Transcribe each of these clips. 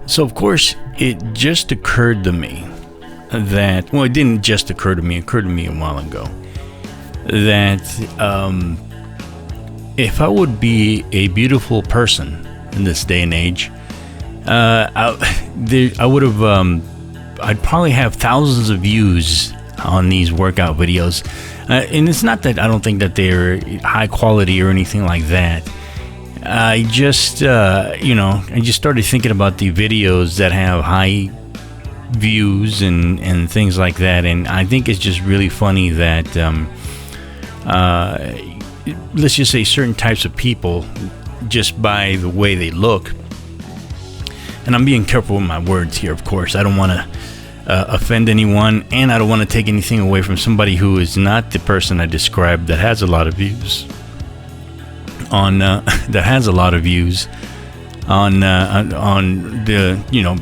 So, of course, it just occurred to me that, well, it didn't just occur to me, it occurred to me a while ago, that if I would be a beautiful person in this day and age, I would have, I'd probably have thousands of views on these workout videos. And it's not that I don't think that they're high quality or anything like that. I just, I just started thinking about the videos that have high views and things like that. And I think it's just really funny that, let's just say certain types of people, just by the way they look, and I'm being careful with my words here, of course. I don't want to offend anyone, and I don't want to take anything away from somebody who is not the person I described that has a lot of views on the,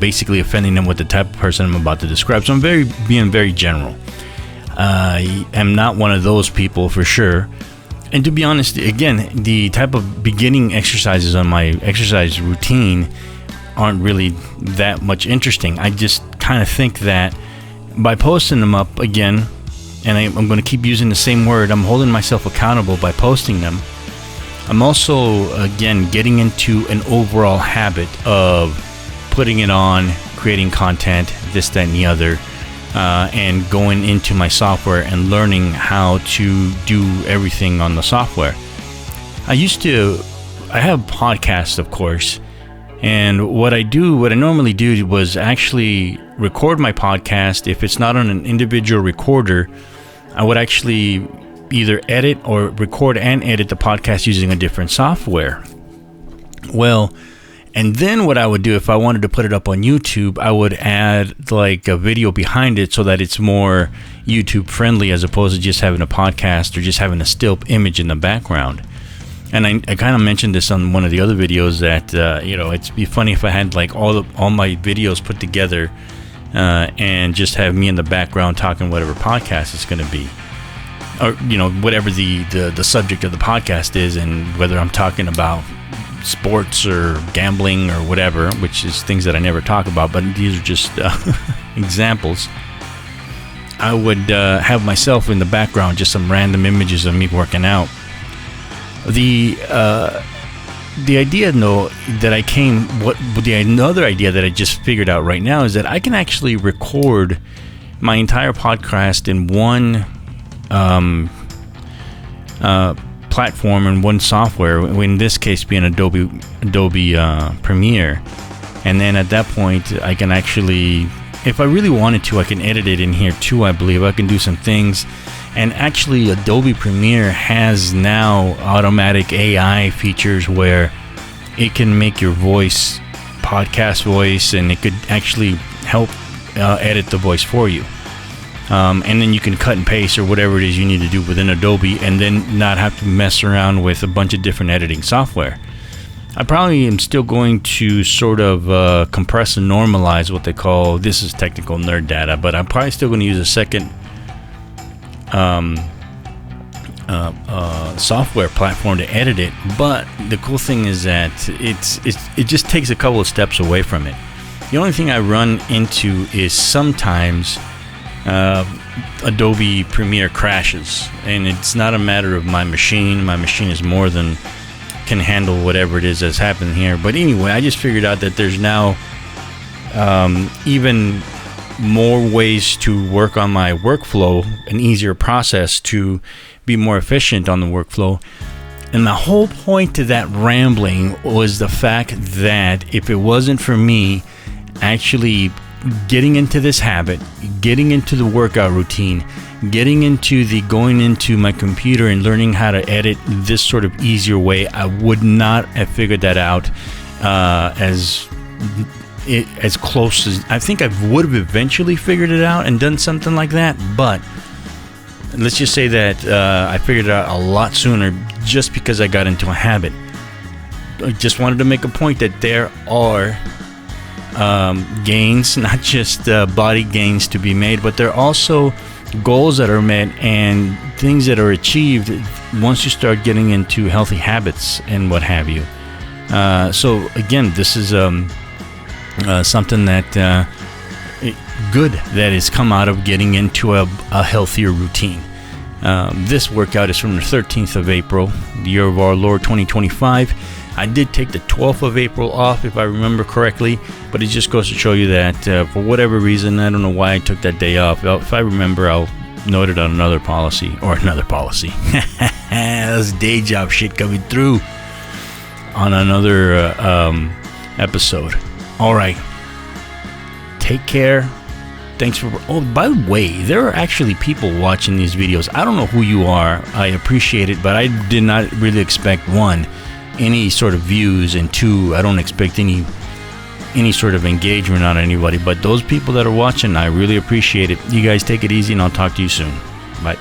basically offending them with the type of person I'm about to describe. So I'm being very general. I am not one of those people for sure. And to be honest, again, the type of beginning exercises on my exercise routine aren't really that much interesting. I just kind of think that by posting them up again, and I'm going to keep using the same word, I'm holding myself accountable by posting them. I'm also, again, getting into an overall habit of putting it on, creating content, this, that, and the other, and going into my software and learning how to do everything on the software. I have podcasts, of course, and what I normally do was actually record my podcast. If it's not on an individual recorder, I would actually either edit or record and edit the podcast using a different software. Well, and then what I would do if I wanted to put it up on YouTube, I would add like a video behind it so that it's more YouTube friendly as opposed to just having a podcast or just having a still image in the background. And I kind of mentioned this on one of the other videos that, it'd be funny if I had like all my videos put together and just have me in the background talking whatever podcast it's going to be. Or, whatever the subject of the podcast is, and whether I'm talking about sports or gambling or whatever, which is things that I never talk about, but these are just examples. I would have myself in the background, just some random images of me working out. The idea, though, another idea that I just figured out right now is that I can actually record my entire podcast in one platform and one software, in this case being Adobe Premiere. And then at that point, I can actually, if I really wanted to, I can edit it in here too, I believe. I can do some things. And actually, Adobe Premiere has now automatic AI features where it can make your voice podcast voice, and it could actually help edit the voice for you. And then you can cut and paste or whatever it is you need to do within Adobe, and then not have to mess around with a bunch of different editing software. I probably am still going to sort of compress and normalize what they call, this is technical nerd data, but I'm probably still going to use a second software platform to edit it. But the cool thing is that it just takes a couple of steps away from it. The only thing I run into is sometimes Adobe Premiere crashes, and it's not a matter of my machine. My machine is more than can handle whatever it is that's happening here. But anyway, I just figured out that there's now even more ways to work on my workflow, an easier process to be more efficient on the workflow. And the whole point to that rambling was the fact that if it wasn't for me actually getting into this habit, getting into the workout routine, getting into the going into my computer and learning how to edit this sort of easier way, I would not have figured that out as close as I think I would have eventually figured it out and done something like that. But let's just say that I figured it out a lot sooner just because I got into a habit. I just wanted to make a point that there are gains, not just body gains to be made, but there are also goals that are met and things that are achieved once you start getting into healthy habits and what have you. So again, this is something that good that has come out of getting into a healthier routine. This workout is from the 13th of April, the year of our Lord 2025. I did take the 12th of April off, if I remember correctly, but it just goes to show you that for whatever reason, I don't know why I took that day off. If I remember, I'll note it on another policy. That's day job shit coming through on another episode. All right. Take care. Thanks for... Oh, by the way, there are actually people watching these videos. I don't know who you are. I appreciate it, but I did not really expect, one, any sort of views, and two, I don't expect any sort of engagement on anybody. But those people that are watching, I really appreciate it. You guys take it easy, and I'll talk to you soon. Bye.